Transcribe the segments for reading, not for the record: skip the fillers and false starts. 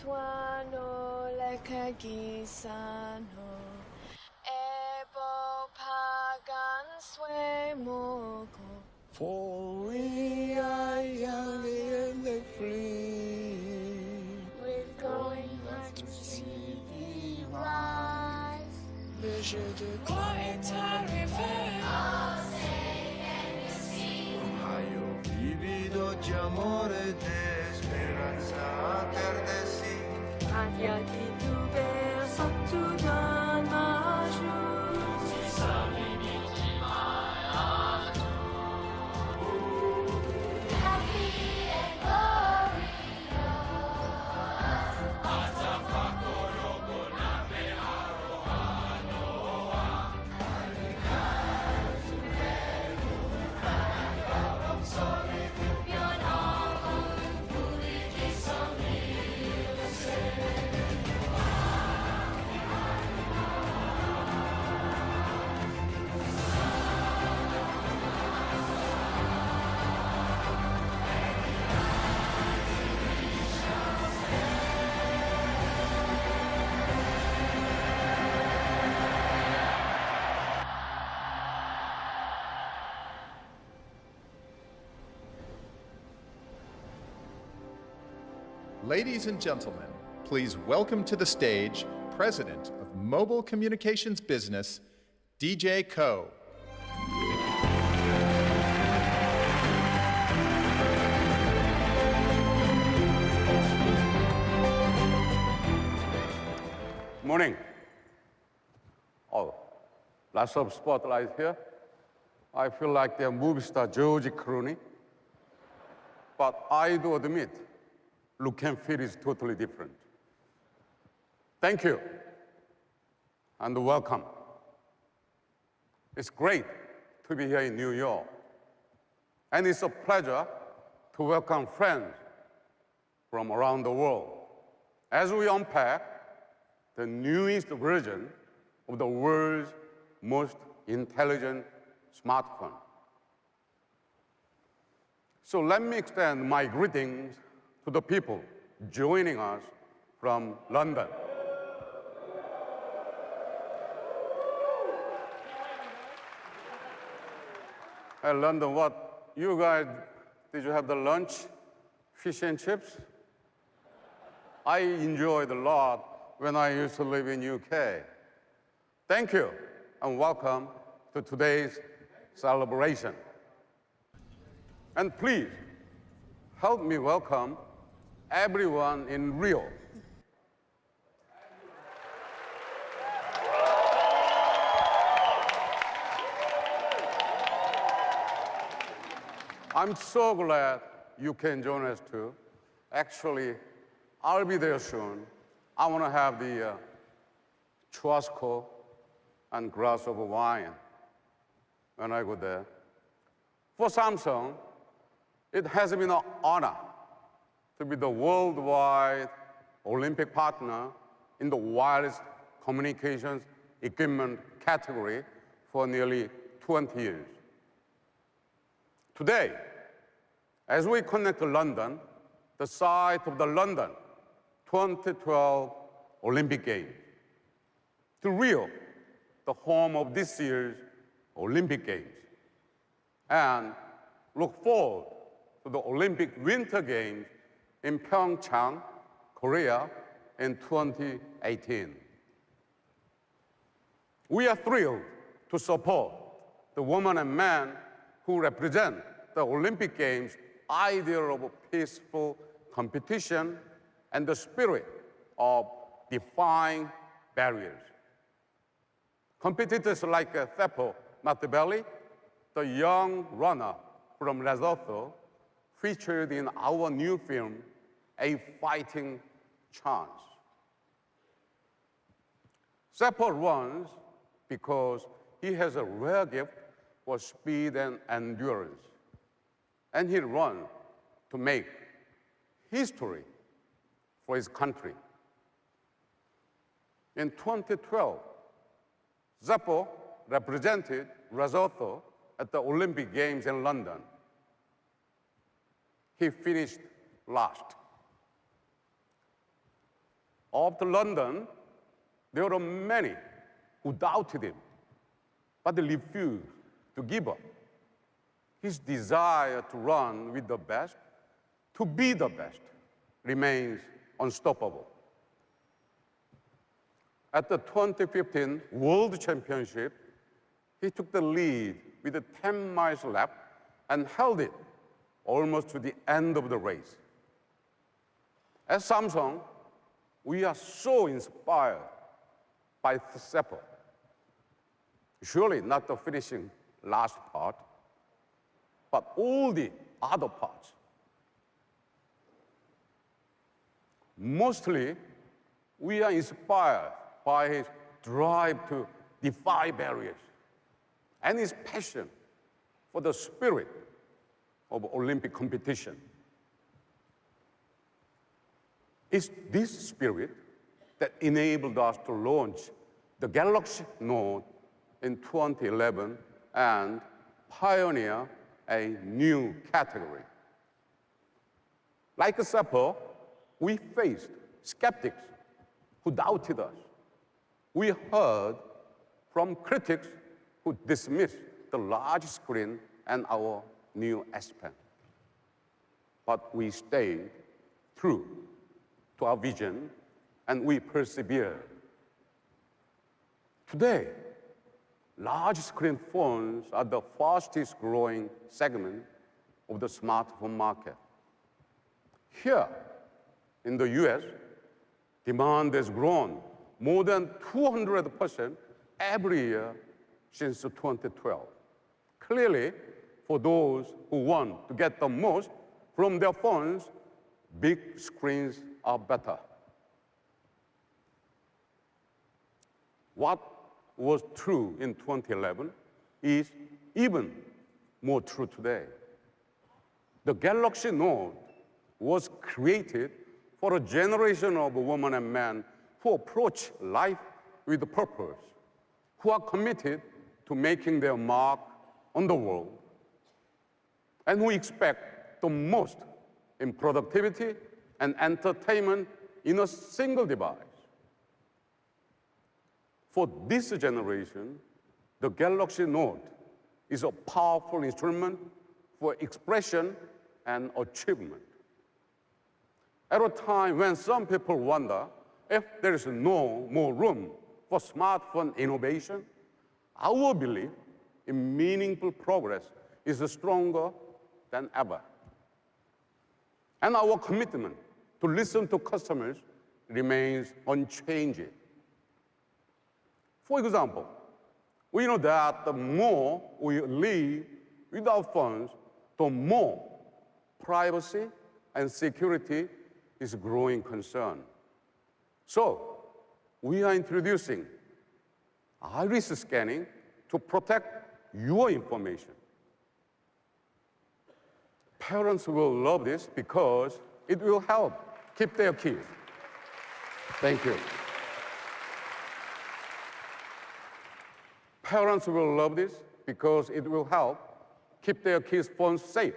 tuano lekagisano ebo pagan swe moko. For we are young and free. We're going back to see thee rise. Measure the Glorieta river. Ohio, vivido di amore, de speranza atardeci. Anya di tu ver sottudan maju. Ladies and gentlemen, please welcome to the stage President of Mobile Communications Business, DJ Ko. Morning. Oh, lots of spotlight here. I feel like they're movie star George Clooney. But I do admit, look and feel is totally different. Thank you, and welcome. It's great to be here in New York. And it's a pleasure to welcome friends from around the world as we unpack the newest version of the world's most intelligent smartphone. So let me extend my greetings to the people joining us from London. Hey, London, what, you guys, did you have the lunch? Fish and chips? I enjoyed a lot when I used to live in UK. Thank you, and welcome to today's celebration. And please, help me welcome everyone in Rio. I'm so glad you can join us too. Actually, I'll be there soon. I want to have the churrasco and glass of wine when I go there. For Samsung, it has been an honor to be the worldwide Olympic partner in the wireless communications equipment category for nearly 20 years. Today, as we connect to London, the site of the London 2012 Olympic Games, to Rio, the home of this year's Olympic Games, and look forward to the Olympic Winter Games in Pyeongchang, Korea in 2018. We are thrilled to support the women and men who represent the Olympic Games' ideal of peaceful competition and the spirit of defying barriers. Competitors like Seppo Mattebelli, the young runner from Lesotho, featured in our new film, A Fighting Chance. Seppo runs because he has a rare gift for speed and endurance. And he runs to make history for his country. In 2012, Seppo represented Lesotho at the Olympic Games in London. He finished last. After London, there were many who doubted him, but he refused to give up. His desire to run with the best, to be the best, remains unstoppable. At the 2015 World Championship, he took the lead with 10 miles left and held it almost to the end of the race. At Samsung, we are so inspired by Seppo. Surely not the finishing last part, but all the other parts. Mostly, we are inspired by his drive to defy barriers and his passion for the spirit of Olympic competition. It's this spirit that enabled us to launch the Galaxy Note in 2011 and pioneer a new category. Like Seppo, we faced skeptics who doubted us. We heard from critics who dismissed the large screen and our new S Pen. But we stayed true to our vision and we persevered. Today, large screen phones are the fastest growing segment of the smartphone market. Here in the US, demand has grown more than 200% every year since 2012. Clearly, for those who want to get the most from their phones, big screens are better. What was true in 2011 is even more true today. The Galaxy Note was created for a generation of women and men who approach life with purpose, who are committed to making their mark on the world, and who expect the most in productivity and entertainment in a single device. For this generation, the Galaxy Note is a powerful instrument for expression and achievement. At a time when some people wonder if there is no more room for smartphone innovation, our belief in meaningful progress is stronger than ever. And our commitment to listen to customers remains unchanged. For example, we know that the more we live with our phones, the more privacy and security is a growing concern. So, we are introducing iris scanning to protect your information. Parents will love this because it will help keep their kids. Thank you. Parents will love this because it will help keep their kids' phones safe.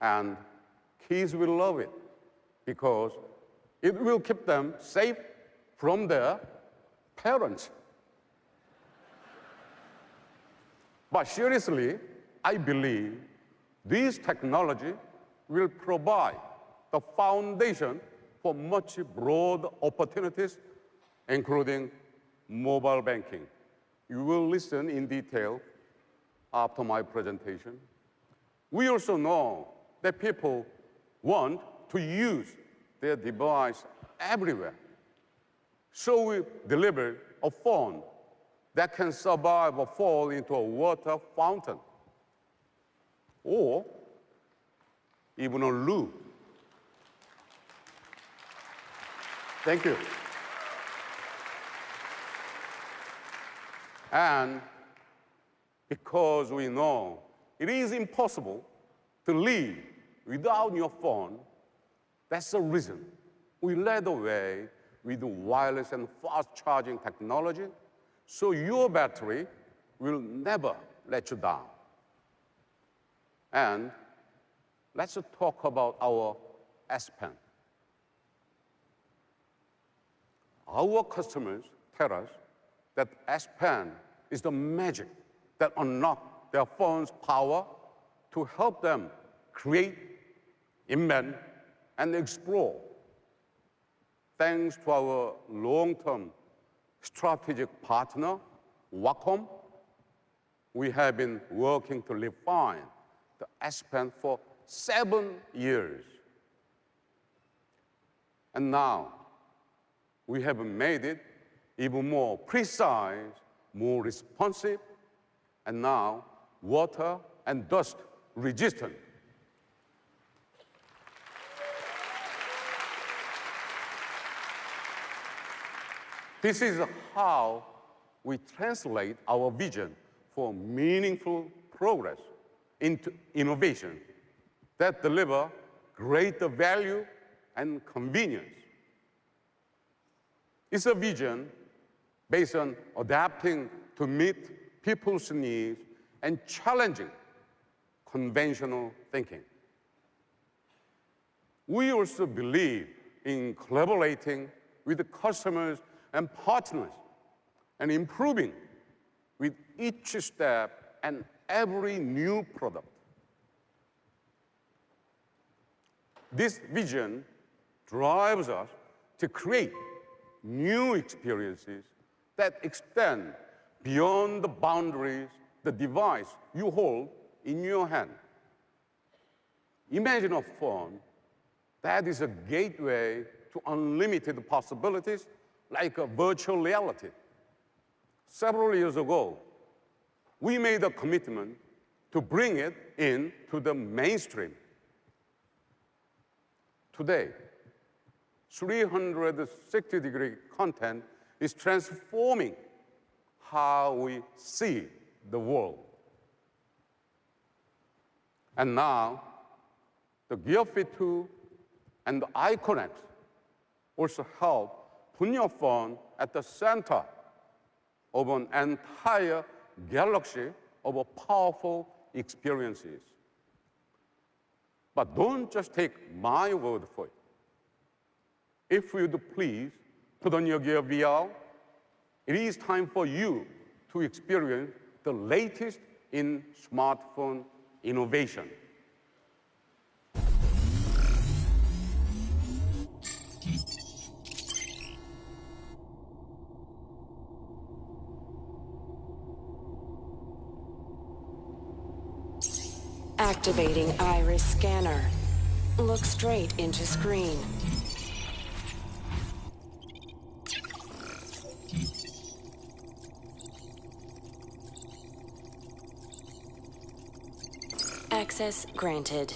And kids will love it because it will keep them safe from their parents. But seriously, I believe this technology will provide the foundation for much broad opportunities, including mobile banking. You will listen in detail after my presentation. We also know that people want to use their device everywhere. So we delivered a phone that can survive a fall into a water fountain or even a loo. Thank you. And because we know it is impossible to live without your phone, that's the reason we led the way with wireless and fast charging technology, so your battery will never let you down. And let's talk about our S Pen. our customers tell us that S Pen is the magic that unlocks their phone's power to help them create, invent, and explore. Thanks to our long-term strategic partner, Wacom, we have been working to refine the S Pen for 7 years. And now, we have made it even more precise, more responsive, and now water and dust resistant. This is how we translate our vision for meaningful progress into innovation that deliver greater value and convenience. It's a vision based on adapting to meet people's needs and challenging conventional thinking. We also believe in collaborating with the customers and partners and improving with each step and every new product. This vision drives us to create new experiences that extend beyond the boundaries the device you hold in your hand. Imagine a phone that is a gateway to unlimited possibilities like a virtual reality. Several years ago, we made a commitment to bring it into the mainstream. Today, 360-degree content is transforming how we see the world. And now, the Gear Fit 2 and the Icon X also help put your phone at the center of an entire galaxy of powerful experiences. But don't just take my word for it. If you'd please put on your Gear VR, it is time for you to experience the latest in smartphone innovation. Activating iris scanner. Look straight into screen. Access granted.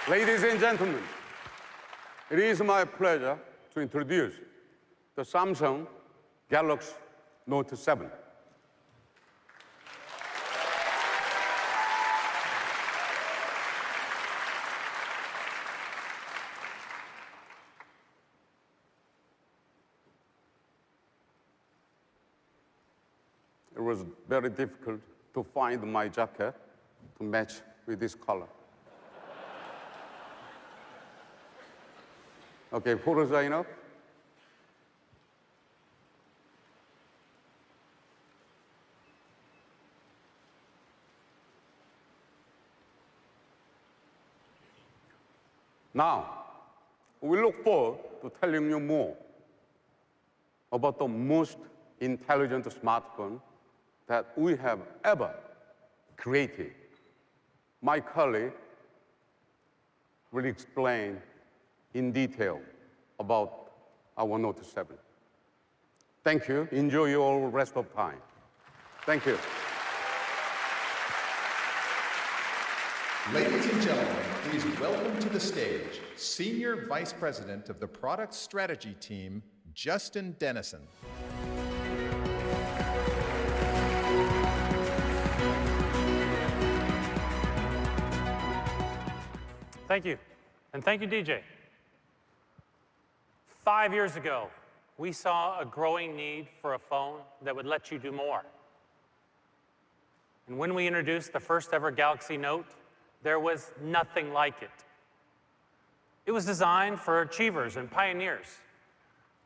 Ladies and gentlemen, it is my pleasure to introduce the Samsung Galaxy Note 7. It was very difficult to find my jacket to match with this color. Okay, photos are enough. Now, we look forward to telling you more about the most intelligent smartphone that we have ever created. My colleague will explain in detail about our Note 7. Thank you. Enjoy your rest of time. Thank you. Ladies and gentlemen, please welcome to the stage Senior Vice President of the Product Strategy Team, Justin Dennison. Thank you, and thank you, DJ. 5 years ago, we saw a growing need for a phone that would let you do more. And when we introduced the first ever Galaxy Note, there was nothing like it. It was designed for achievers and pioneers,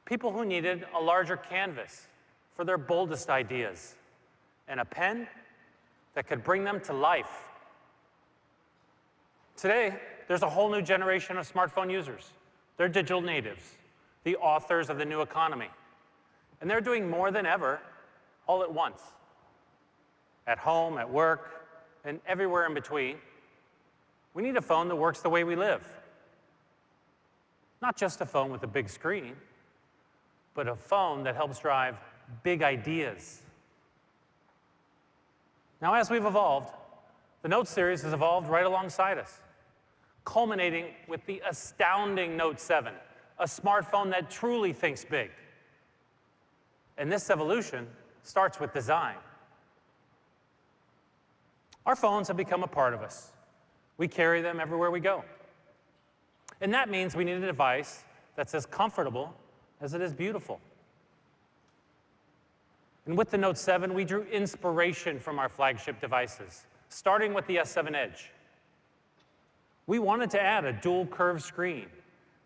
people who needed a larger canvas for their boldest ideas, and a pen that could bring them to life. Today, there's a whole new generation of smartphone users. They're digital natives, the authors of the new economy. And they're doing more than ever, all at once. At home, at work, and everywhere in between. We need a phone that works the way we live. Not just a phone with a big screen, but a phone that helps drive big ideas. Now, as we've evolved, the Note series has evolved right alongside us, culminating with the astounding Note 7, a smartphone that truly thinks big. And this evolution starts with design. Our phones have become a part of us. We carry them everywhere we go. And that means we need a device that's as comfortable as it is beautiful. And with the Note 7, we drew inspiration from our flagship devices, starting with the S7 Edge. We wanted to add a dual curved screen,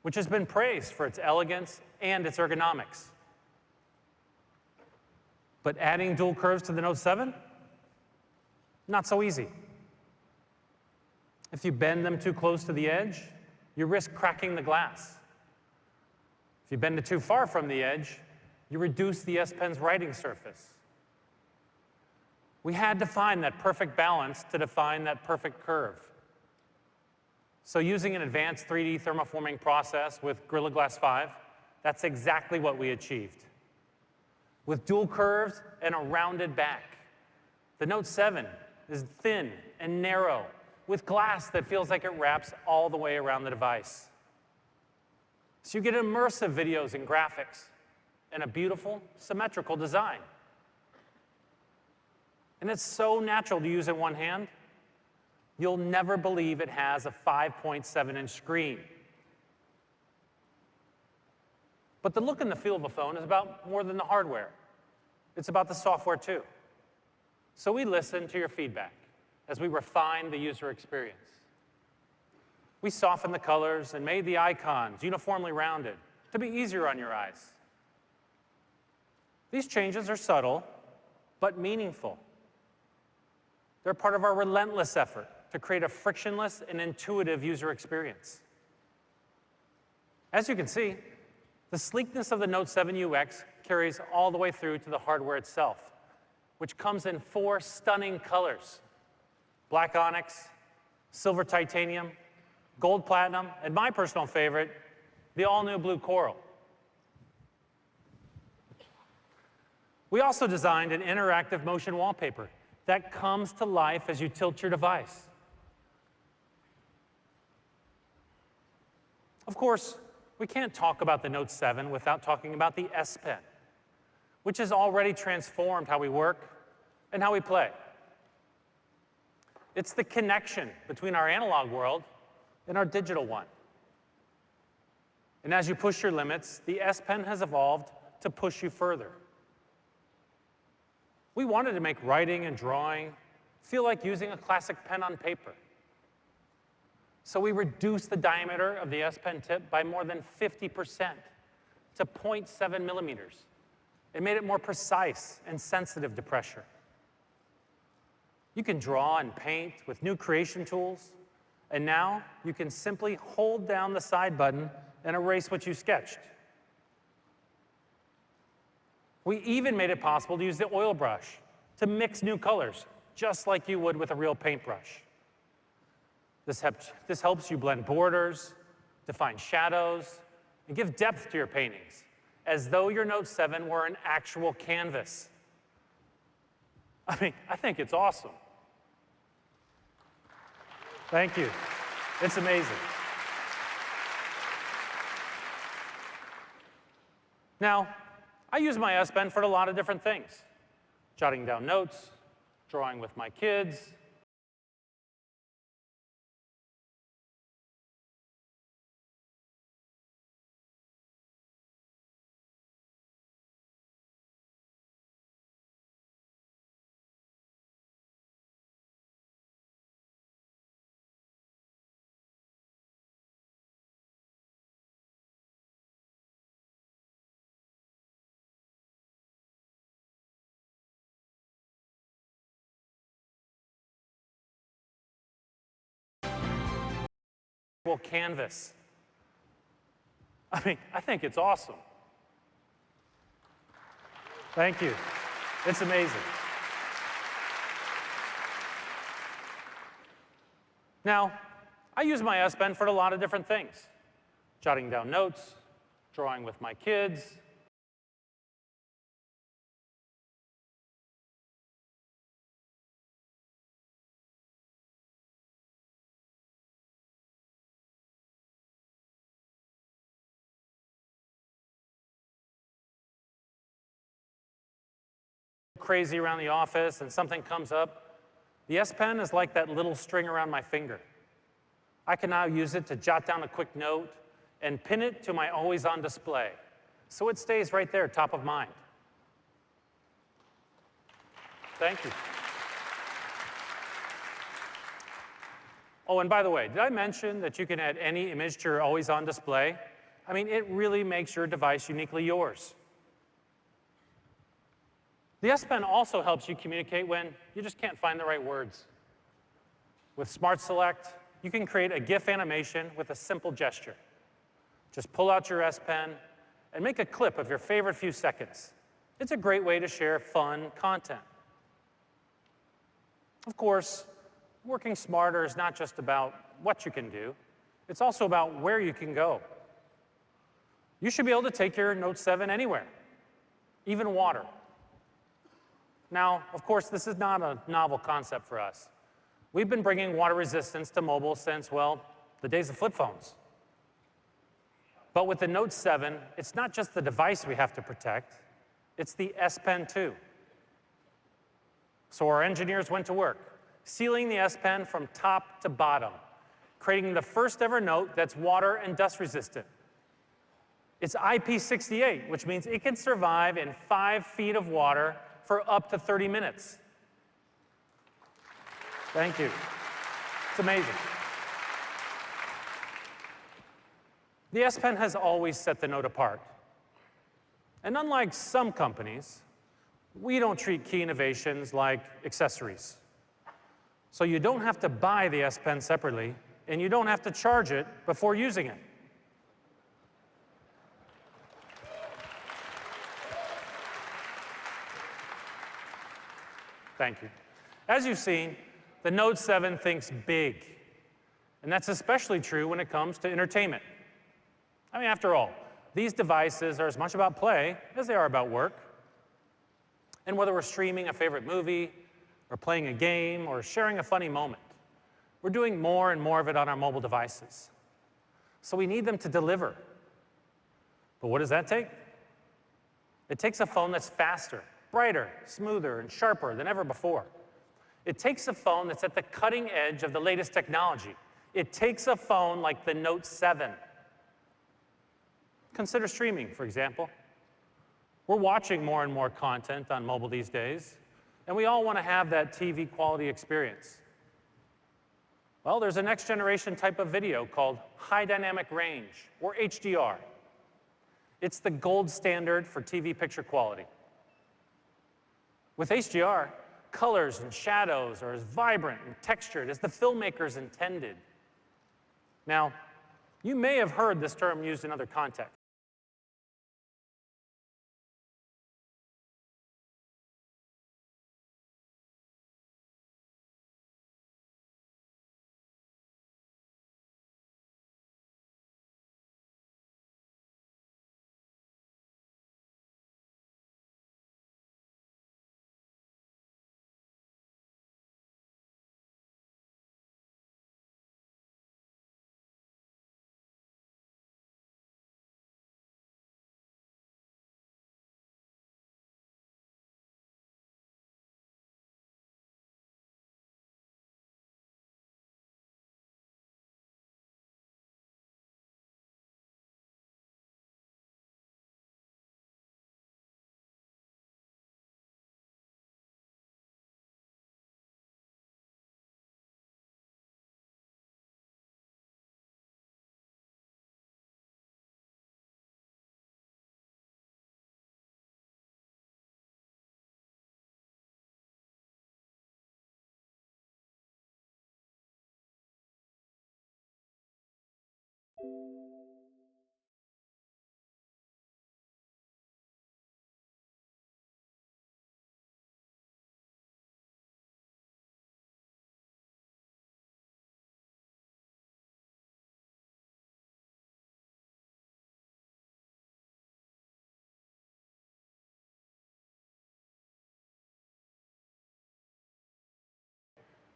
which has been praised for its elegance and its ergonomics. But adding dual curves to the Note 7? Not so easy. If you bend them too close to the edge, you risk cracking the glass. If you bend it too far from the edge, you reduce the S Pen's writing surface. We had to find that perfect balance to define that perfect curve. So using an advanced 3D thermoforming process with Gorilla Glass 5, that's exactly what we achieved. With dual curves and a rounded back, the Note 7 is thin and narrow, with glass that feels like it wraps all the way around the device. So you get immersive videos and graphics, and a beautiful, symmetrical design. And it's so natural to use in one hand, you'll never believe it has a 5.7-inch screen. But the look and the feel of a phone is about more than the hardware. It's about the software too. So we listened to your feedback as we refined the user experience. We softened the colors and made the icons uniformly rounded to be easier on your eyes. These changes are subtle, but meaningful. They're part of our relentless effort to create a frictionless and intuitive user experience. As you can see, the sleekness of the Note 7 UX carries all the way through to the hardware itself, which comes in 4 stunning colors: black onyx, silver titanium, gold platinum, and my personal favorite, the all-new blue coral. We also designed an interactive motion wallpaper that comes to life as you tilt your device. Of course, we can't talk about the Note 7 without talking about the S Pen, which has already transformed how we work and how we play. It's the connection between our analog world and our digital one. And as you push your limits, the S Pen has evolved to push you further. We wanted to make writing and drawing feel like using a classic pen on paper. So we reduced the diameter of the S Pen tip by more than 50% to 0.7 millimeters. It made it more precise and sensitive to pressure. You can draw and paint with new creation tools, and now you can simply hold down the side button and erase what you sketched. We even made it possible to use the oil brush to mix new colors, just like you would with a real paintbrush. This helps you blend borders, define shadows, and give depth to your paintings, as though your Note 7 were an actual canvas. I mean, I think it's awesome. Thank you. It's amazing. Now, I use my S Pen for a lot of different things. Jotting down notes, drawing with my kids, canvas. I mean, I think it's awesome. Thank you. It's amazing. Now, I use my S Pen for a lot of different things. Jotting down notes, drawing with my kids, crazy around the office and something comes up, the S Pen is like that little string around my finger. I can now use it to jot down a quick note and pin it to my always-on display, so it stays right there, top of mind. Thank you. Oh, and by the way, did I mention that you can add any image to your always-on display? I mean, it really makes your device uniquely yours. The S Pen also helps you communicate when you just can't find the right words. With Smart Select, you can create a GIF animation with a simple gesture. Just pull out your S Pen and make a clip of your favorite few seconds. It's a great way to share fun content. Of course, working smarter is not just about what you can do, it's also about where you can go. You should be able to take your Note 7 anywhere, even water. Now, of course, this is not a novel concept for us. We've been bringing water resistance to mobile since, well, the days of flip phones. But with the Note 7, it's not just the device we have to protect, it's the S Pen too. So our engineers went to work, sealing the S Pen from top to bottom, creating the first ever note that's water and dust resistant. It's IP68, which means it can survive in 5 feet of water for up to 30 minutes. Thank you. It's amazing. The S Pen has always set the Note apart. And unlike some companies, we don't treat key innovations like accessories. So you don't have to buy the S Pen separately, and you don't have to charge it before using it. Thank you. As you've seen, the Note 7 thinks big. And that's especially true when it comes to entertainment. I mean, after all, these devices are as much about play as they are about work. And whether we're streaming a favorite movie, or playing a game, or sharing a funny moment, we're doing more and more of it on our mobile devices. So we need them to deliver. But what does that take? It takes a phone that's faster, brighter, smoother, and sharper than ever before. It takes a phone that's at the cutting edge of the latest technology. It takes a phone like the Note 7. Consider streaming, for example. We're watching more and more content on mobile these days, and we all want to have that TV quality experience. Well, there's a next generation type of video called high dynamic range, or HDR. It's the gold standard for TV picture quality. With HDR, colors and shadows are as vibrant and textured as the filmmakers intended. Now, you may have heard this term used in other contexts.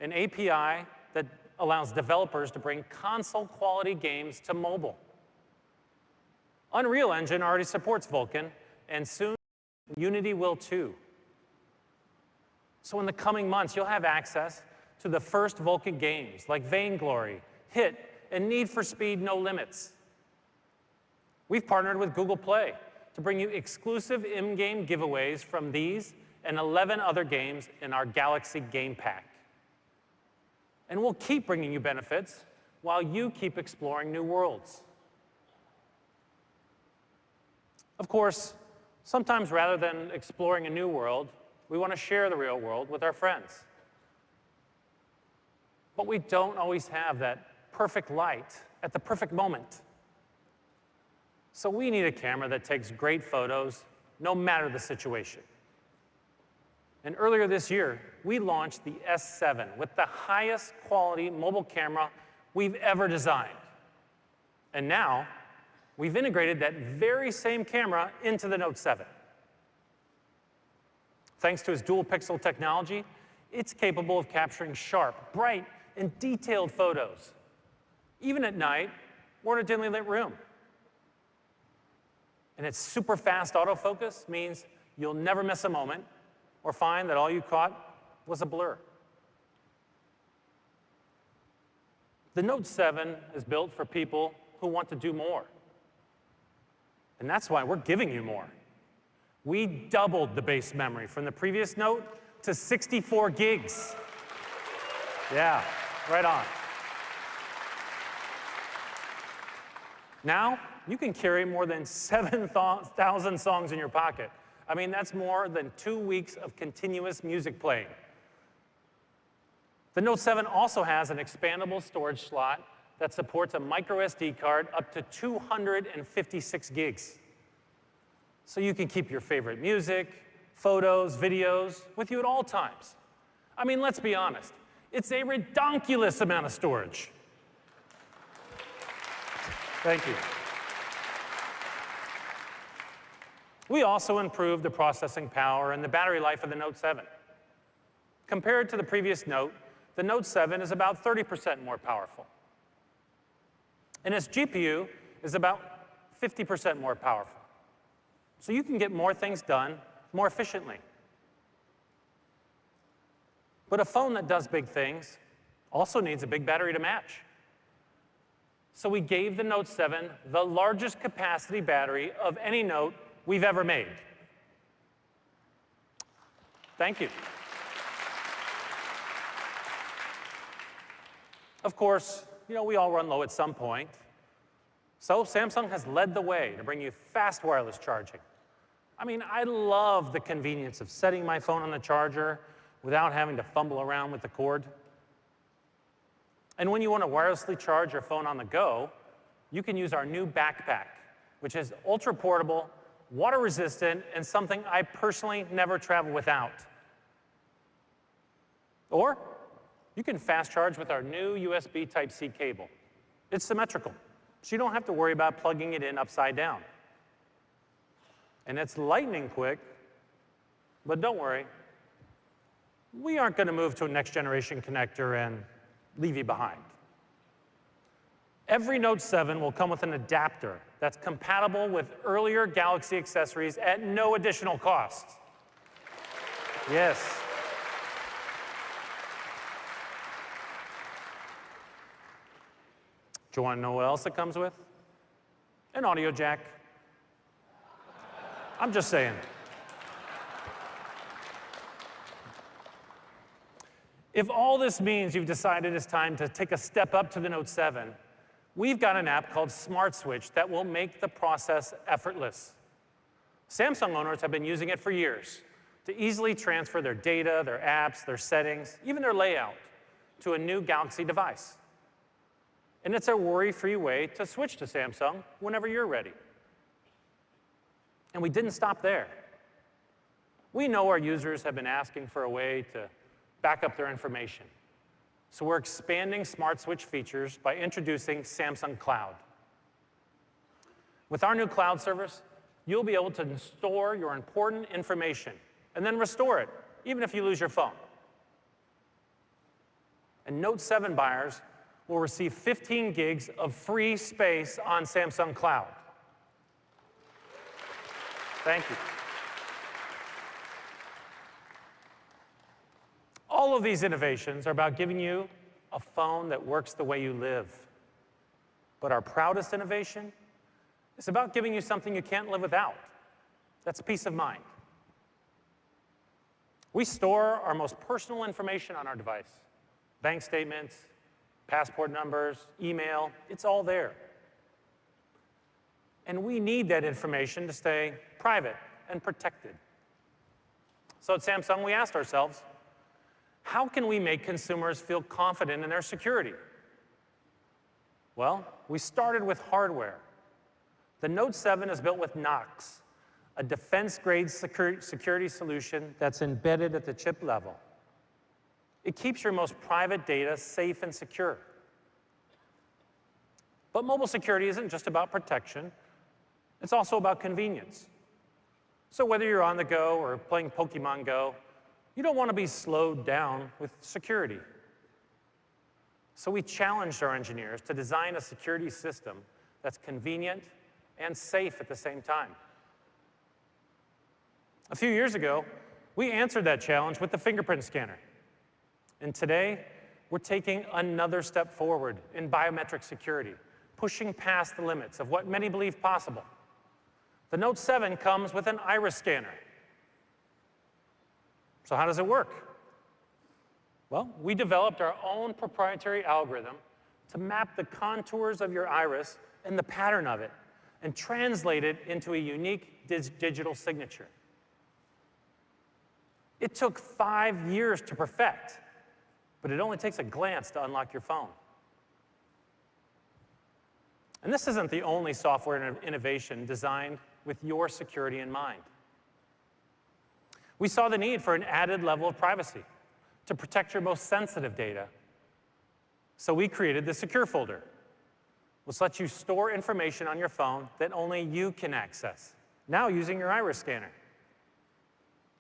An API that allows developers to bring console-quality games to mobile. Unreal Engine already supports Vulkan, and soon Unity will too. So in the coming months, you'll have access to the first Vulkan games like Vainglory, Hit, and Need for Speed No Limits. We've partnered with Google Play to bring you exclusive in-game giveaways from these and 11 other games in our Galaxy Game Pack. And we'll keep bringing you benefits while you keep exploring new worlds. Of course, sometimes rather than exploring a new world, we want to share the real world with our friends. But we don't always have that perfect light at the perfect moment. So we need a camera that takes great photos, no matter the situation. And earlier this year, we launched the S7 with the highest quality mobile camera we've ever designed. And now, we've integrated that very same camera into the Note 7. Thanks to its dual pixel technology, it's capable of capturing sharp, bright, and detailed photos, even at night or in a dimly lit room. And its super fast autofocus means you'll never miss a moment or find that all you caught was a blur. The Note 7 is built for people who want to do more. And that's why we're giving you more. We doubled the base memory from the previous Note to 64 gigs. Yeah, right on. Now, you can carry more than 7,000 songs in your pocket. I mean, that's more than 2 weeks of continuous music playing. The Note 7 also has an expandable storage slot that supports a micro SD card up to 256 gigs. So you can keep your favorite music, photos, videos with you at all times. I mean, let's be honest, it's a redonkulous amount of storage. Thank you. We also improved the processing power and the battery life of the Note 7. Compared to the previous Note, the Note 7 is about 30% more powerful. And its GPU is about 50% more powerful. So you can get more things done more efficiently. But a phone that does big things also needs a big battery to match. So we gave the Note 7 the largest capacity battery of any Note we've ever made. Thank you. Of course, we all run low at some point. So Samsung has led the way to bring you fast wireless charging. I mean, I love the convenience of setting my phone on the charger without having to fumble around with the cord. And when you want to wirelessly charge your phone on the go, you can use our new backpack, which is ultra-portable, water-resistant, and something I personally never travel without. Or you can fast charge with our new USB Type-C cable. It's symmetrical, so you don't have to worry about plugging it in upside down. And it's lightning quick, but don't worry. We aren't going to move to a next-generation connector and leave you behind. Every Note 7 will come with an adapter that's compatible with earlier Galaxy accessories at no additional cost. Yes. Do you want to know what else it comes with? An audio jack. I'm just saying. If all this means you've decided it's time to take a step up to the Note 7, we've got an app called Smart Switch that will make the process effortless. Samsung owners have been using it for years to easily transfer their data, their apps, their settings, even their layout to a new Galaxy device. And it's a worry-free way to switch to Samsung whenever you're ready. And we didn't stop there. We know our users have been asking for a way to back up their information. So we're expanding Smart Switch features by introducing Samsung Cloud. With our new cloud service, you'll be able to store your important information and then restore it, even if you lose your phone. And Note 7 buyers will receive 15 gigs of free space on Samsung Cloud. Thank you. All of these innovations are about giving you a phone that works the way you live. But our proudest innovation is about giving you something you can't live without. That's peace of mind. We store our most personal information on our device. Bank statements, passport numbers, email, it's all there. And we need that information to stay private and protected. So at Samsung, we asked ourselves, how can we make consumers feel confident in their security? Well, we started with hardware. The Note 7 is built with Knox, a defense-grade security solution that's embedded at the chip level. It keeps your most private data safe and secure. But mobile security isn't just about protection. It's also about convenience. So whether you're on the go or playing Pokemon Go, you don't want to be slowed down with security. So we challenged our engineers to design a security system that's convenient and safe at the same time. A few years ago, we answered that challenge with the fingerprint scanner. And today, we're taking another step forward in biometric security, pushing past the limits of what many believe possible. The Note 7 comes with an iris scanner. So how does it work? Well, we developed our own proprietary algorithm to map the contours of your iris and the pattern of it and translate it into a unique digital signature. It took 5 years to perfect, but it only takes a glance to unlock your phone. And this isn't the only software innovation designed with your security in mind. We saw the need for an added level of privacy to protect your most sensitive data. So we created the Secure folder, which lets you store information on your phone that only you can access, now using your iris scanner.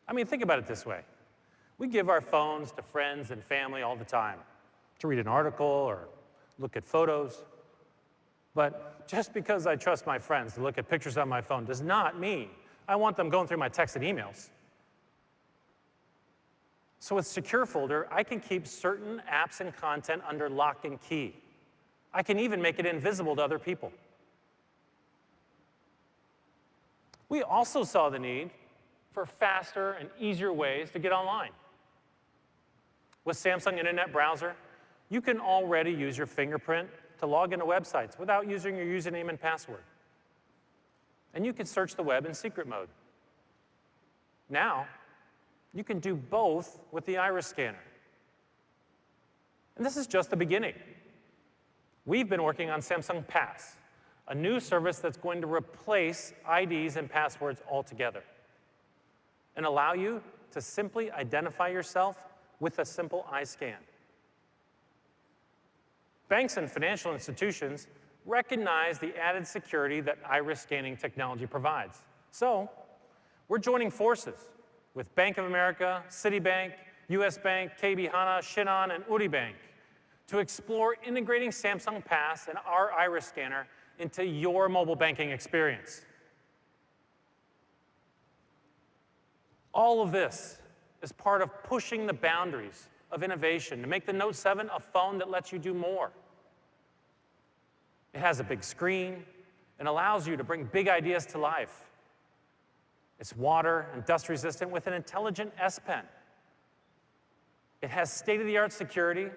I mean, think about it this way. We give our phones to friends and family all the time to read an article or look at photos. But just because I trust my friends to look at pictures on my phone does not mean I want them going through my texts and emails. So with Secure Folder, I can keep certain apps and content under lock and key. I can even make it invisible to other people. We also saw the need for faster and easier ways to get online. With Samsung Internet Browser, you can already use your fingerprint to log into websites without using your username and password. And you can search the web in secret mode. Now, you can do both with the iris scanner. And this is just the beginning. We've been working on Samsung Pass, a new service that's going to replace IDs and passwords altogether and allow you to simply identify yourself with a simple eye scan. Banks and financial institutions recognize the added security that iris scanning technology provides. So, we're joining forces with Bank of America, Citibank, US Bank, KB Hana, Shinhan, and Uri Bank to explore integrating Samsung Pass and our iris scanner into your mobile banking experience. All of this is part of pushing the boundaries of innovation to make the Note 7 a phone that lets you do more. It has a big screen and allows you to bring big ideas to life. It's water and dust resistant with an intelligent S Pen. It has state-of-the-art security,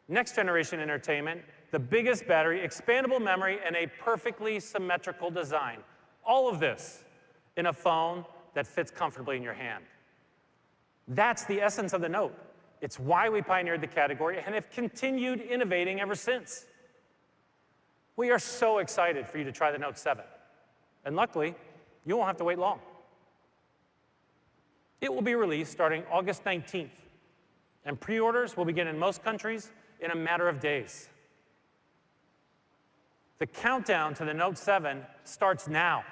next-generation entertainment, the biggest battery, expandable memory, and a perfectly symmetrical design. All of this in a phone that fits comfortably in your hand. That's the essence of the Note. It's why we pioneered the category and have continued innovating ever since. We are so excited for you to try the Note 7. And luckily, you won't have to wait long. It will be released starting August 19th, and pre-orders will begin in most countries in a matter of days. The countdown to the Note 7 starts now.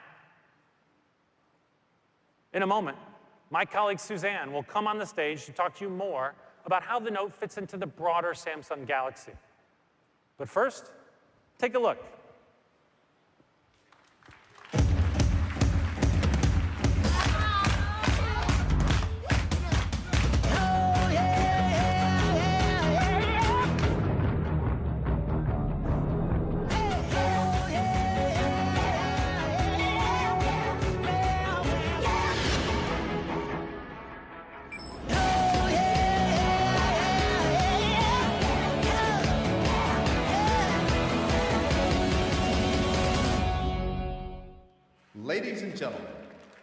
In a moment, my colleague Suzanne will come on the stage to talk to you more about how the Note fits into the broader Samsung Galaxy. But first, take a look. Ladies and gentlemen,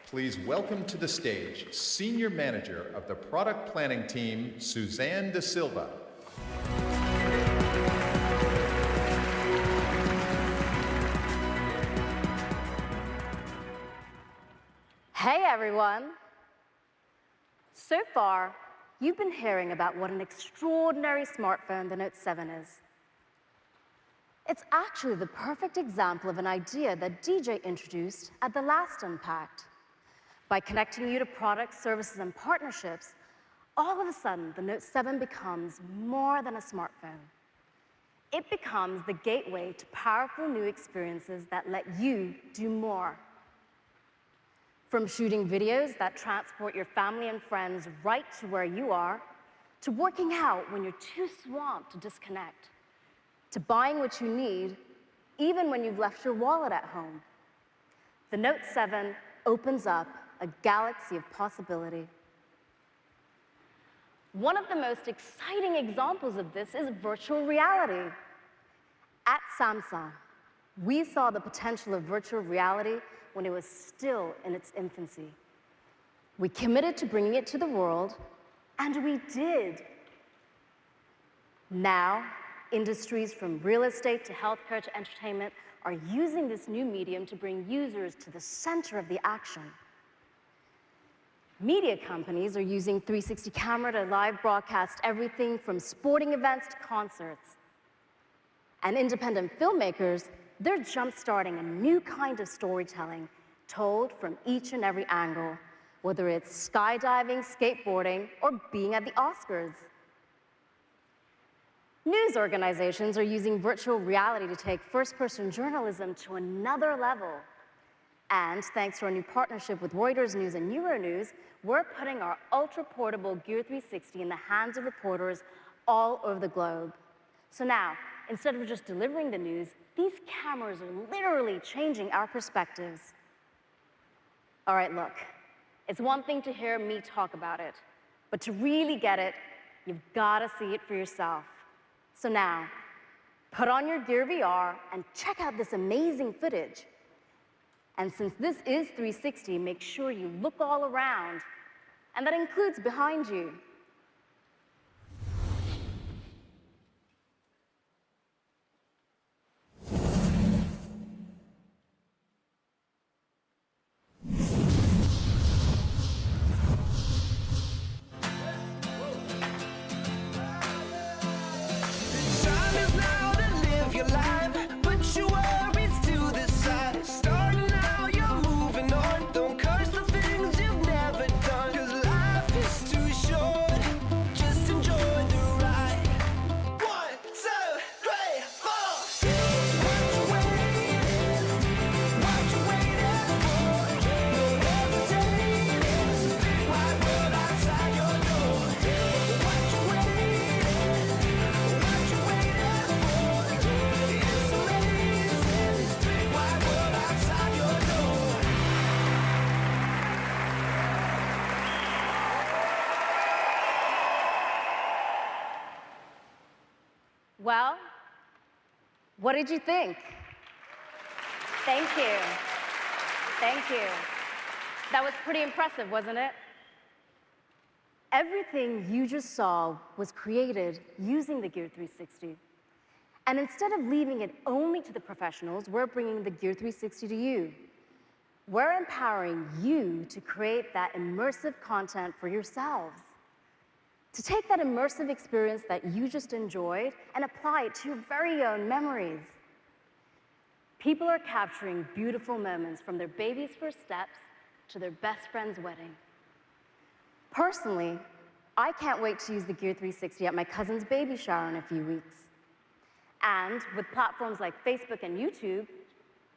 please welcome to the stage Senior Manager of the Product Planning Team, Suzanne De Silva. Hey everyone! So far, you've been hearing about what an extraordinary smartphone the Note 7 is. It's actually the perfect example of an idea that DJ introduced at the last Unpacked. By connecting you to products, services, and partnerships, all of a sudden, the Note 7 becomes more than a smartphone. It becomes the gateway to powerful new experiences that let you do more. From shooting videos that transport your family and friends right to where you are, to working out when you're too swamped to disconnect, to buying what you need, even when you've left your wallet at home. The Note 7 opens up a galaxy of possibility. One of the most exciting examples of this is virtual reality. At Samsung, we saw the potential of virtual reality when it was still in its infancy. We committed to bringing it to the world, and we did. Now, industries from real estate to healthcare to entertainment are using this new medium to bring users to the center of the action. Media companies are using 360 camera to live broadcast everything from sporting events to concerts. And independent filmmakers, they're jump-starting a new kind of storytelling told from each and every angle, whether it's skydiving, skateboarding, or being at the Oscars. News organizations are using virtual reality to take first-person journalism to another level. And thanks to our new partnership with Reuters News and Euronews, we're putting our ultra-portable Gear 360 in the hands of reporters all over the globe. So now, instead of just delivering the news, these cameras are literally changing our perspectives. All right, look, it's one thing to hear me talk about it, but to really get it, you've got to see it for yourself. So now, put on your Gear VR and check out this amazing footage. And since this is 360, make sure you look all around, and that includes behind you. Well, what did you think? Thank you. Thank you. That was pretty impressive, wasn't it? Everything you just saw was created using the Gear 360. And instead of leaving it only to the professionals, we're bringing the Gear 360 to you. We're empowering you to create that immersive content for yourselves. To take that immersive experience that you just enjoyed and apply it to your very own memories. People are capturing beautiful moments from their baby's first steps to their best friend's wedding. Personally, I can't wait to use the Gear 360 at my cousin's baby shower in a few weeks. And with platforms like Facebook and YouTube,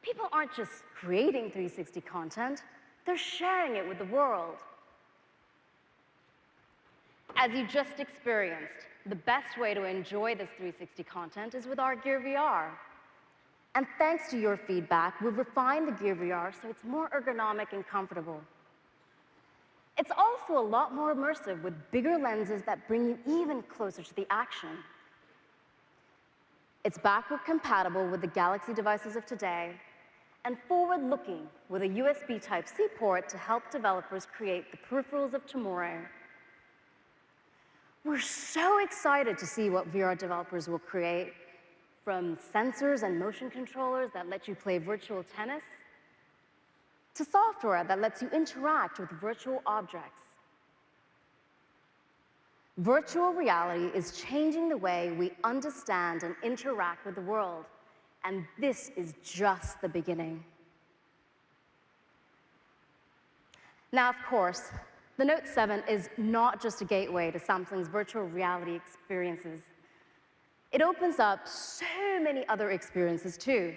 people aren't just creating 360 content, they're sharing it with the world. As you just experienced, the best way to enjoy this 360 content is with our Gear VR. And thanks to your feedback, we've refined the Gear VR so it's more ergonomic and comfortable. It's also a lot more immersive with bigger lenses that bring you even closer to the action. It's backward compatible with the Galaxy devices of today and forward-looking with a USB Type-C port to help developers create the peripherals of tomorrow. We're so excited to see what VR developers will create, from sensors and motion controllers that let you play virtual tennis, to software that lets you interact with virtual objects. Virtual reality is changing the way we understand and interact with the world, and this is just the beginning. Now, of course, the Note 7 is not just a gateway to Samsung's virtual reality experiences. It opens up so many other experiences too.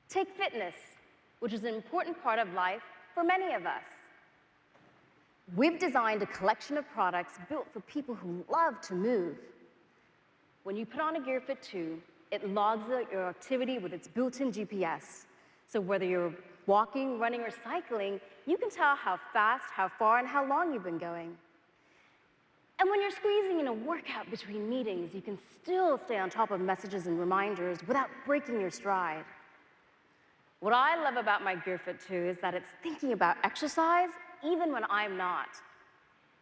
Take fitness, which is an important part of life for many of us. We've designed a collection of products built for people who love to move. When you put on a Gear Fit 2, it logs your activity with its built-in GPS. So whether you're walking, running, or cycling, you can tell how fast, how far, and how long you've been going. And when you're squeezing in a workout between meetings, you can still stay on top of messages and reminders without breaking your stride. What I love about my Gear Fit 2 is that it's thinking about exercise even when I'm not.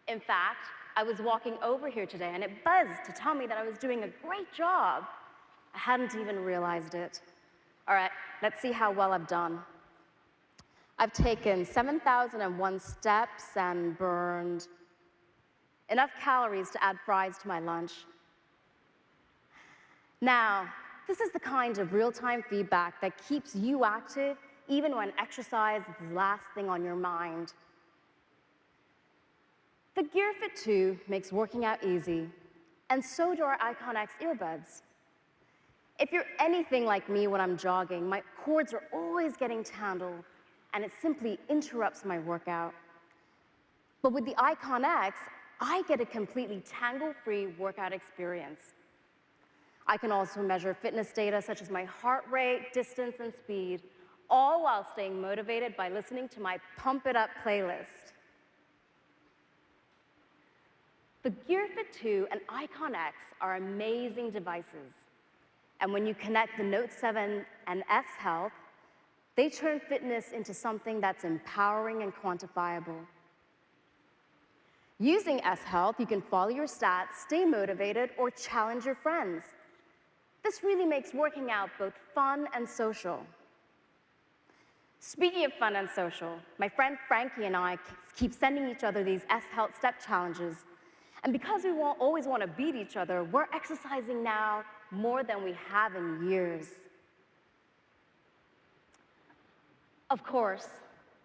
In fact, I was walking over here today and it buzzed to tell me that I was doing a great job. I hadn't even realized it. All right, let's see how well I've done. I've taken 7,001 steps and burned enough calories to add fries to my lunch. Now, this is the kind of real-time feedback that keeps you active even when exercise is the last thing on your mind. The Gear Fit 2 makes working out easy, And so do our Icon X earbuds. If you're anything like me when I'm jogging, my cords are always getting tangled, and it simply interrupts my workout. But with the Icon X, I get a completely tangle-free workout experience. I can also measure fitness data such as my heart rate, distance, and speed, all while staying motivated by listening to my Pump It Up playlist. The Gear Fit 2 and Icon X are amazing devices. And when you connect the Note 7 and S Health, they turn fitness into something that's empowering and quantifiable. Using S Health, you can follow your stats, stay motivated, or challenge your friends. This really makes working out both fun and social. Speaking of fun and social, my friend Frankie and I keep sending each other these S Health step challenges. And because we always want to beat each other, we're exercising now more than we have in years. Of course,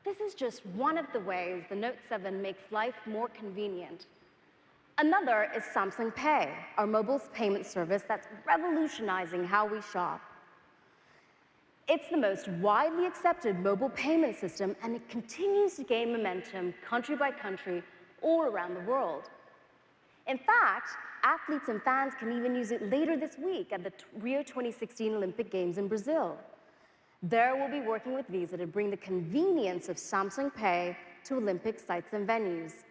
this is just one of the ways the Note 7 makes life more convenient. Another is Samsung Pay, our mobile payment service that's revolutionizing how we shop. It's the most widely accepted mobile payment system, and it continues to gain momentum country by country all around the world. In fact, athletes and fans can even use it later this week at the Rio 2016 Olympic Games in Brazil. There we'll be working with Visa to bring the convenience of Samsung Pay to Olympic sites and venues.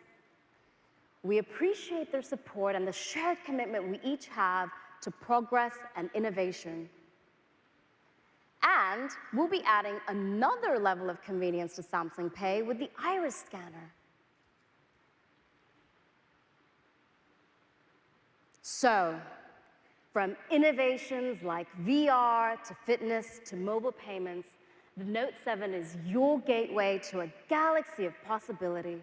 We appreciate their support and the shared commitment we each have to progress and innovation. And we'll be adding another level of convenience to Samsung Pay with the iris scanner. So, from innovations like VR to fitness to mobile payments, the Note 7 is your gateway to a galaxy of possibility.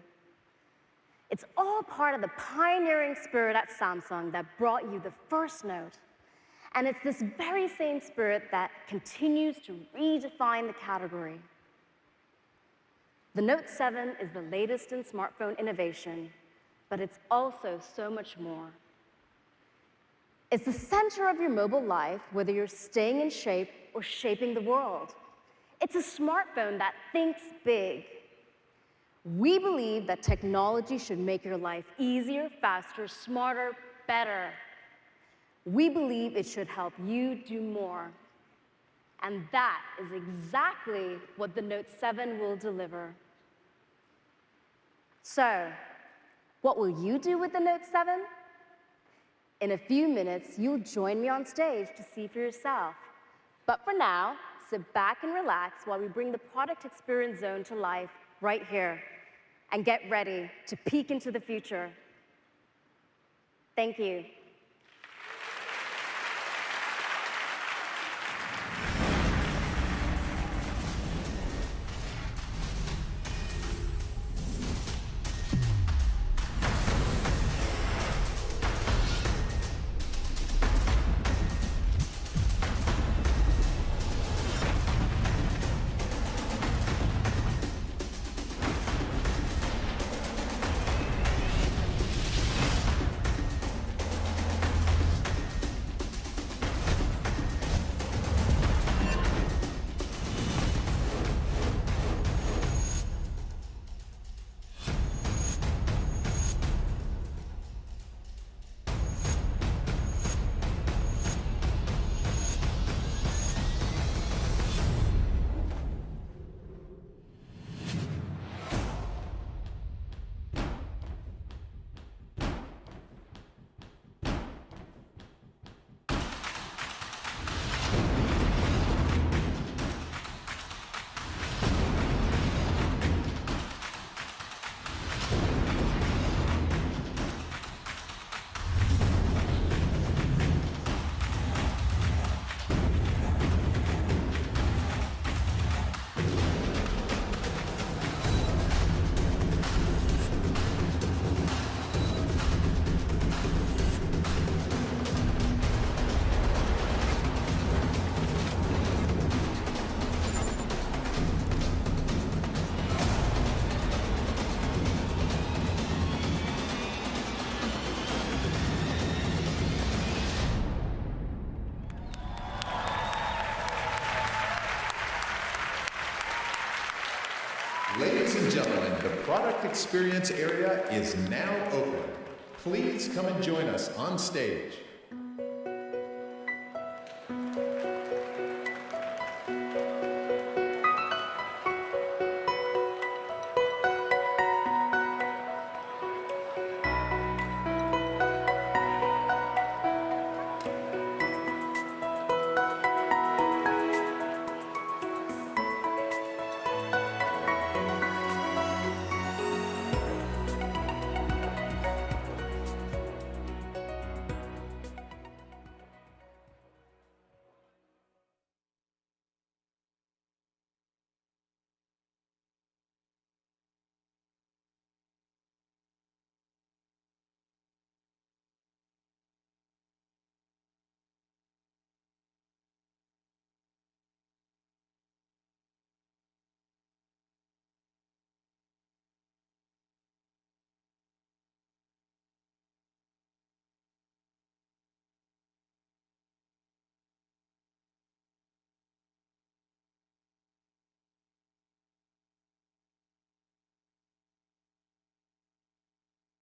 It's all part of the pioneering spirit at Samsung that brought you the first Note. And it's this very same spirit that continues to redefine the category. The Note 7 is the latest in smartphone innovation, but it's also so much more. It's the center of your mobile life, whether you're staying in shape or shaping the world. It's a smartphone that thinks big. We believe that technology should make your life easier, faster, smarter, better. We believe it should help you do more. And that is exactly what the Note 7 will deliver. So, what will you do with the Note 7? In a few minutes, you'll join me on stage to see for yourself. But for now, sit back and relax while we bring the product experience zone to life right here. And get ready to peek into the future. Thank you. and gentlemen, the product experience area is now open. Please come and join us on stage.